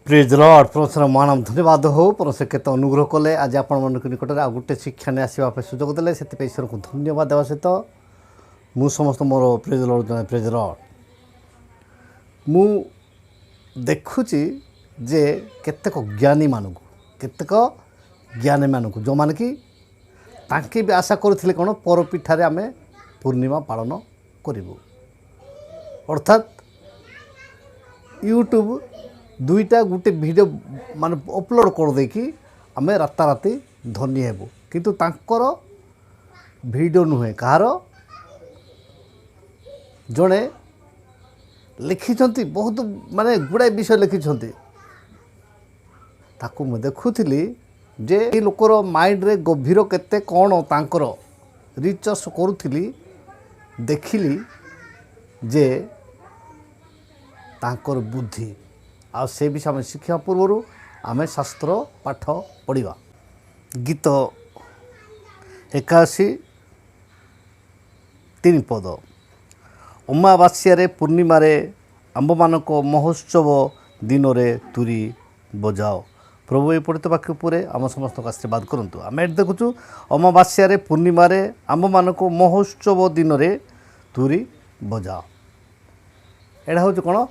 Praise Lord परमेश्वर महानाम धन्यवाद हो परमेश्वर केते अनुग्रह कले आज आपण मन निकट में आ गोटे शिक्षा ने आसवा सुजोग देले से ईश्वर को धन्यवाद देवा सहित मु समस्त मोर प्रेज लॉर्ड जन प्रेज लॉर्ड मु देखुची जे केतेक ज्ञानी मानक केतेक ज्ञानी मानक जो मान कि तांके भी आशा करथिले कोन परपीठारे आमे पूर्णिमा पालन करिवु अर्थात यूट्यूब दुईटा गोटे वीडियो मान अपलोड कर देकी आमे राताराति धनी हेबु किंतु तांकर वीडियो नुहे कहार जड़े लिखिछंती बहुत माने गुड़ाए विषय लिखिछंती ताकू मैं देखुली जे लोकर माइंड रे गभीर केते कौन तांकर रिसर्च करुली देखिली जे तांकर बुद्धि आ से विषय आम शिक्षा पूर्व आम शास्त्र पाठ पढ़ा गीत 81 3 पद अमावास्या पूर्णिमा आंब मानक महोत्सव दिन रे तुरी बजाओ प्रभु ये पढ़ित वाक्य पूरे आम समस्त आशीर्वाद करूँ आम ये देखुचु अमावास्या पूर्णिमा आंब मानक महोत्सव दिन रे तुरी बजाओ एटा हूँ कौन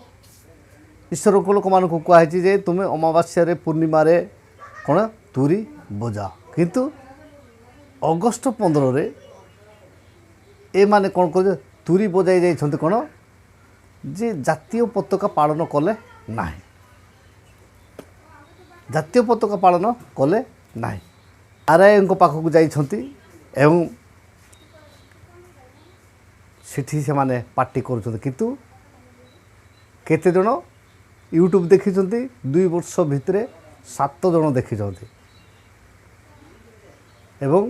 ईश्वर को लोक मान कहुई जे तुम्हें अमावास्या पूर्णिमा कौन तुरी बजा किंतु अगस्ट 15 रे ए माने कौन कर तुरी बजाई जाइछन्ते कौन जे जातीय पताका पालन कले ना जातीय पताका पालन कले ना आरआई पाखक जाइछन्ती एवं सेठी से माने पार्टी करुछन्ते किंतु केते जण यूट्यूब देखी 2 वर्ष भितर 7 जन देखी एवं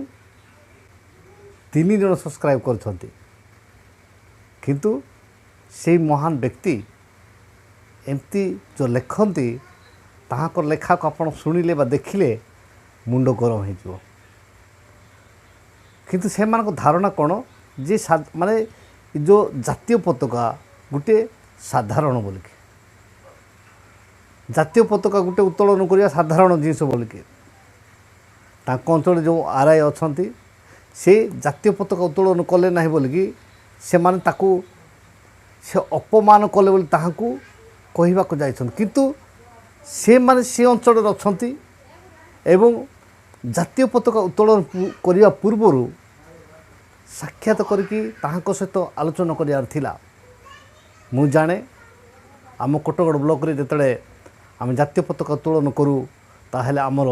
3 जन सब्सक्राइब कर किंतु से महान व्यक्ति एमती जो लेखती ताहाकर लेखा को आपण शुणिले बा देखिले मुंड गरम हो किंतु से मान को धारणा कौन जे माने जो जातीय पताका गोटे साधारण बोलिके जातीय पताका गोटे उत्तोलन करिया साधारण जिनिस बोलिके अंचल जो आरआई अच्छा से जातीय पताका उत्तोलन कले ना बोलिकी से माने ताकू से अपमान कले बोली ताहाकू कहवाक जाइछन किंतु से माने से अंचल अच्छा एवं जातीय पताका उत्तोलन करिया पूर्वरु साक्षात करिकी ताहाको सहित आलोचना करियार थिला मु जाने आम कोटगड़ ब्लॉक रे जेतले आम जातीय पताका उत्तोलन करूँ ताहले आमर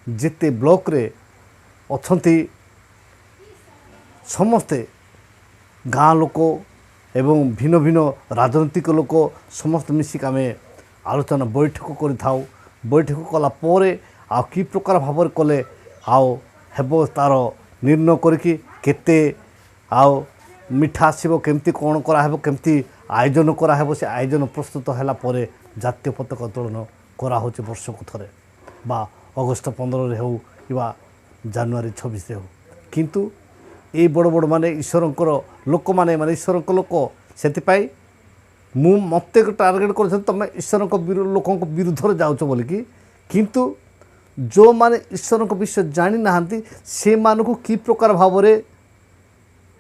जेते ब्लॉक रे अछंती समस्ते गाँ लोक एवं भिन्न भिन्न राजनीतिक लोक समस्त मिसिक आम आलोचना बैठक करिथाउ बैठक कला परे आ कि प्रकार भाव कले आओ हेबो तार निर्णय करिकी केते आओ मिठा आसब केमती कौन कराहेब केमती आयोजन कराहेब से आयोजन प्रस्तुत है पर जातीय पताका उत्तोलन कराहो वर्षक थरे बा अगस्ट 15 हो कि जानुआरी 26 हो किंतु ये बड़ बड़ माने ईश्वरंकर लोक माने ईश्वर लोक से मु मते टार्गेट कर तुम ईश्वर लोकों विरुद्ध जाऊच बोलिकी किंतु जो माने ईश्वर विषय जानी ना से मानक कि प्रकार भाव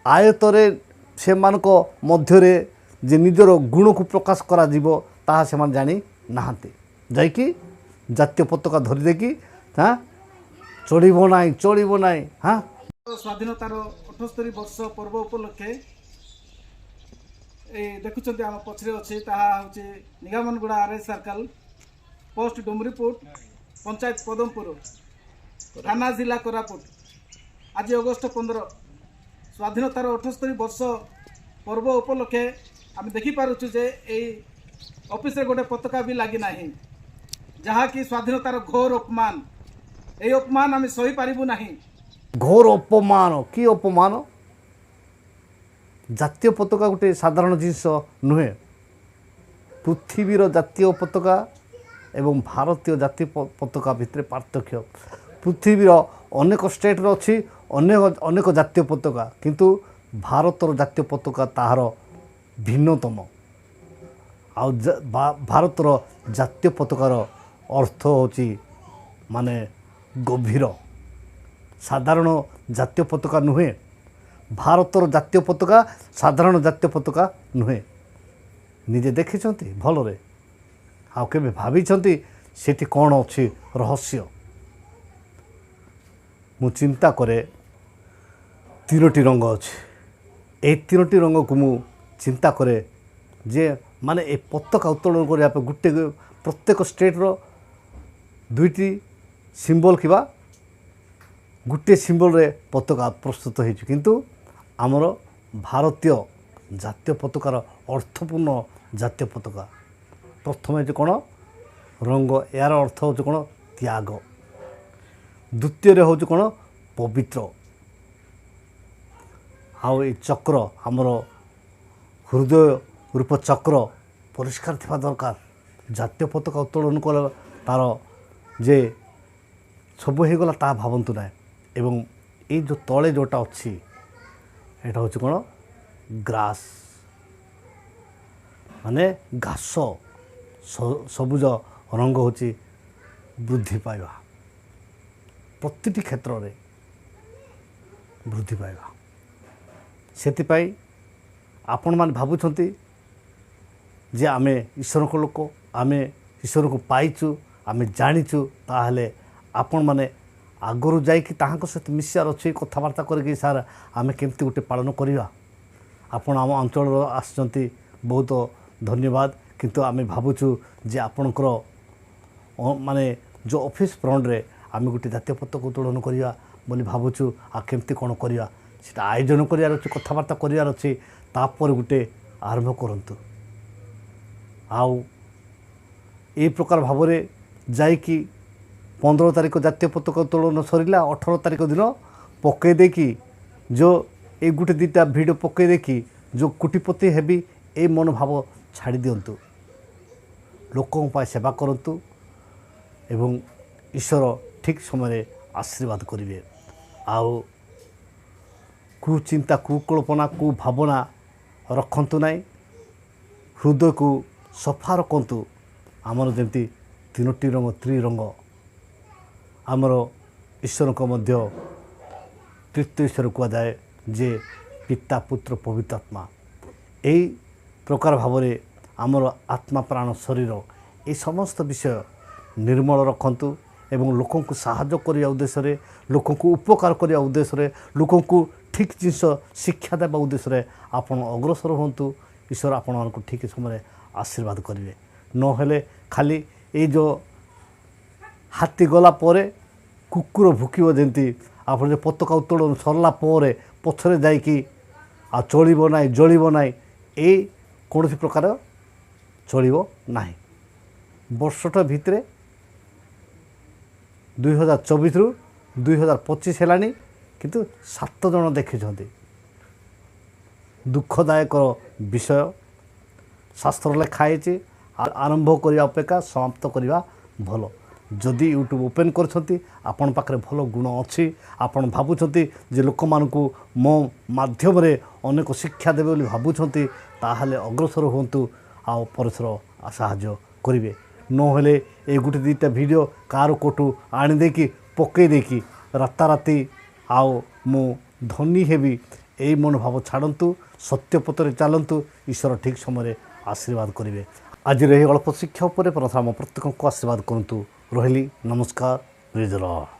आयतरे से मानक मध्यरे जे निजर गुण को प्रकाश करा जीवो ताहा से मान जानी नाहांती जाइकी जातीय पताका धरी देकी हाँ चढ़ब ना हाँ स्वाधीनतार 78 वर्ष पर्व उपलक्षे देखुं आम पछरे अच्छे ताकि Nigamanguda RI circle post Dumripur panchayat Padampur थाना जिला कोरापुट आज अगस्ट 15 स्वाधीनतार 78 वर्ष पर्व उपलक्षे आम देखिपुँ जे ऑफिस रे गोटे पताका भी लगी ना जहाँ कि स्वाधीनतार घोर अपमान ये अपमान आम सही पारिबु नाही घोर अपमान कि अपमान जातीय पताका गोटे साधारण जिनिस नुहे पृथ्वीर जातीय पताका एवं भारतीय जातीय पताका भितर पार्थक्य पृथ्वीर अनेक स्टेट अच्छी अनेक अनेक जातीय पताका किंतु ଭାରତର ଜାତୀୟ ପତାକା ତାହାର ଭିନ୍ନତମ। ଆଉ ଭାରତର ଜାତୀୟ ପତାକାର ଅର୍ଥ ହେଉଛି ମାନେ ଗଭୀର। ସାଧାରଣ ଜାତୀୟ ପତାକା ନୁହେଁ। ଭାରତର ଜାତୀୟ ପତାକା ସାଧାରଣ ଜାତୀୟ ପତାକା ନୁହେଁ। ନିଜେ ଦେଖିଛନ୍ତି ଭଲରେ? ଆଉ କେବେ ଭାବିଛନ୍ତି ସେଠି କ'ଣ ଅଛି ରହସ୍ୟ? ମୁଁ ଚିନ୍ତା କରେ 3ଟି ରଙ୍ଗ ଅଛି। ଏହି 3ଟି ରଙ୍ଗକୁ ମୁଁ ଚିନ୍ତା କରେ ଯେ ମାନେ ଏ ପତାକା ଉତ୍ତୋଳନ କରିବା ପାଇଁ ପ୍ରତ୍ୟେକ ଷ୍ଟେଟ୍ର 2ଟି ସିମ୍ବଲ୍ କିମ୍ବା ଗୋଟିଏ ସିମ୍ବଲ୍ରେ ପତାକା ପ୍ରସ୍ତୁତ ହେଇଛି। କିନ୍ତୁ ଆମର ଭାରତୀୟ ଜାତୀୟ ପତାକାର ଅର୍ଥପୂର୍ଣ୍ଣ ଜାତୀୟ ପତାକା ପ୍ରଥମେ ହେଉଛି କ'ଣ? ରଙ୍ଗ। ଏହାର ଅର୍ଥ ହେଉଛି କ'ଣ? ତ୍ୟାଗ। ଦ୍ୱିତୀୟରେ ହେଉଛି କ'ଣ? ପବିତ୍ର। ଆଉ ଏଇ ଚକ୍ର, ଆମର ହୃଦୟ ରୂପ ଚକ୍ର ପରିଷ୍କାର ଥିବା ଦରକାର। ଜାତୀୟ ପତାକା ଉତ୍ତୋଳନ କଲେ ତା'ର ଯେ ସବୁ ହେଇଗଲା ତାହା ଭାବନ୍ତୁ ନାହିଁ। ଏବଂ ଏଇ ଯେଉଁ ତଳେ ଯେଉଁଟା ଅଛି ଏଇଟା ହେଉଛି କ'ଣ? ଗ୍ରାସ୍, ମାନେ ଘାସ। ସବୁଜ ରଙ୍ଗ ହେଉଛି ବୃଦ୍ଧି ପାଇବା, ପ୍ରତିଟି କ୍ଷେତ୍ରରେ ବୃଦ୍ଧି ପାଇବା। ସେଥିପାଇଁ ଆପଣମାନେ ଭାବୁଛନ୍ତି ଯେ ଆମେ ଈଶ୍ୱରଙ୍କ ଲୋକ, ଆମେ ଈଶ୍ୱରଙ୍କୁ ପାଇଛୁ, ଆମେ ଜାଣିଛୁ, ତାହେଲେ ଆପଣମାନେ ଆଗରୁ ଯାଇକି ତାହାଙ୍କ ସହିତ ମିଶିବାର ଅଛି, କଥାବାର୍ତ୍ତା କରିକି ସାର୍ ଆମେ କେମିତି ଗୋଟେ ପାଳନ କରିବା। ଆପଣ ଆମ ଅଞ୍ଚଳର ଆସିଛନ୍ତି, ବହୁତ ଧନ୍ୟବାଦ। କିନ୍ତୁ ଆମେ ଭାବୁଛୁ ଯେ ଆପଣଙ୍କର ମାନେ ଯେଉଁ ଅଫିସ୍ ଫ୍ରଣ୍ଟରେ ଆମେ ଗୋଟେ ଜାତୀୟ ପତାକା ଉତ୍ତୋଳନ କରିବା ବୋଲି ଭାବୁଛୁ। ଆଉ କେମିତି କ'ଣ କରିବା ସେଇଟା ଆୟୋଜନ କରିବାର ଅଛି, କଥାବାର୍ତ୍ତା କରିବାର ଅଛି। ତାପରେ ଗୋଟେ ଆରମ୍ଭ କରନ୍ତୁ। ଆଉ ଏହି ପ୍ରକାର ଭାବରେ ଯାଇକି 15 ତାରିଖ ଜାତୀୟ ପତାକା ଉତ୍ତୋଳନ ସରିଲା, 18 ତାରିଖ ଦିନ ପକାଇ ଦେଇକି ଯେଉଁ ଏଇ ଗୋଟେ 2ଟା ଭିଡ଼ିଓ ପକାଇ ଦେଇକି ଯେଉଁ କୋଟିପତି ହେବି ଏଇ ମନୋଭାବ ଛାଡ଼ି ଦିଅନ୍ତୁ। ଲୋକଙ୍କ ପାଇଁ ସେବା କରନ୍ତୁ ଏବଂ ଈଶ୍ୱର ଠିକ୍ ସମୟରେ ଆଶୀର୍ବାଦ କରିବେ। ଆଉ କୁଚିନ୍ତା, କୁକଳ୍ପନା, କୁଭାବନା ରଖନ୍ତୁ ନାହିଁ। ହୃଦୟକୁ ସଫା ରଖନ୍ତୁ। ଆମର ଯେମିତି 3ଟି ରଙ୍ଗ, ତ୍ରିରଙ୍ଗ। ଆମର ଈଶ୍ୱରଙ୍କ ମଧ୍ୟ ତୃତୀୟ ଈଶ୍ୱର କୁହାଯାଏ ଯେ ପିତା, ପୁତ୍ର, ପବିତ୍ର ଆତ୍ମା। ଏହି ପ୍ରକାର ଭାବରେ ଆମର ଆତ୍ମା, ପ୍ରାଣ, ଶରୀର এই ସମସ୍ତ ବିଷୟ ନିର୍ମଳ ରଖନ୍ତୁ ଏବଂ ଲୋକଙ୍କୁ ସାହାଯ୍ୟ କରିବା ଉଦ୍ଦେଶ୍ୟରେ, ଲୋକଙ୍କୁ ଉପକାର କରିବା ଉଦ୍ଦେଶ୍ୟରେ, ଲୋକଙ୍କୁ ଠିକ୍ ଜିନିଷ ଶିକ୍ଷା ଦେବା ଉଦ୍ଦେଶ୍ୟରେ ଆପଣ ଅଗ୍ରସର ହୁଅନ୍ତୁ। ଈଶ୍ୱର ଆପଣମାନଙ୍କୁ ଠିକ୍ ସମୟରେ ଆଶୀର୍ବାଦ କରିବେ। ନହେଲେ ଖାଲି ଏଇ ଯେଉଁ ହାତୀ ଗଲା ପରେ କୁକୁର ଭୁକିବ, ଯେମିତି ଆପଣ ଯେଉଁ ପତାକା ଉତ୍ତୋଳନ ସରିଲା ପରେ ପଛରେ ଯାଇକି ଆଉ ଚଳିବ ନାହିଁ, ଜଳିବ ନାହିଁ, ଏଇ କୌଣସି ପ୍ରକାର ଚଳିବ ନାହିଁ। ବର୍ଷଟା ଭିତରେ 2024ରୁ 2025 ହେଲାଣି, କିନ୍ତୁ 7 ଜଣ ଦେଖିଛନ୍ତି। ଦୁଃଖଦାୟକ ବିଷୟ। ଶାସ୍ତ୍ର ଲେଖା ହେଇଛି ଆରମ୍ଭ କରିବା ଅପେକ୍ଷା ସମାପ୍ତ କରିବା ଭଲ। ଯଦି ୟୁଟ୍ୟୁବ୍ ଓପେନ୍ କରିଛନ୍ତି, ଆପଣ ପାଖରେ ଭଲ ଗୁଣ ଅଛି, ଆପଣ ଭାବୁଛନ୍ତି ଯେ ଲୋକମାନଙ୍କୁ ମୋ ମାଧ୍ୟମରେ ଅନେକ ଶିକ୍ଷା ଦେବେ ବୋଲି ଭାବୁଛନ୍ତି, ତାହେଲେ ଅଗ୍ରସର ହୁଅନ୍ତୁ ଆଉ ପରସ୍ପର ସାହାଯ୍ୟ କରିବେ। ନହେଲେ ଏଇ ଗୋଟେ 2ଟା ଭିଡ଼ିଓ କାହାର କୋଠୁ ଆଣିଦେଇକି ପକାଇ ଦେଇକି ରାତାରାତି ଆଉ ମୁଁ ଧନୀ ହେବି ଏଇ ମନୋଭାବ ଛାଡ଼ନ୍ତୁ। ସତ୍ୟ ପଥରେ ଚାଲନ୍ତୁ। ଈଶ୍ୱର ଠିକ୍ ସମୟରେ ଆଶୀର୍ବାଦ କରିବେ। ଆଜିର ଏହି ଅଳ୍ପ ଶିକ୍ଷା ଉପରେ ପ୍ରଥମ ପ୍ରତ୍ୟେକଙ୍କୁ ଆଶୀର୍ବାଦ କରନ୍ତୁ। ରହିଲି, ନମସ୍କାର, ପ୍ରେଜ୍ ଦ ଲର୍ଡ।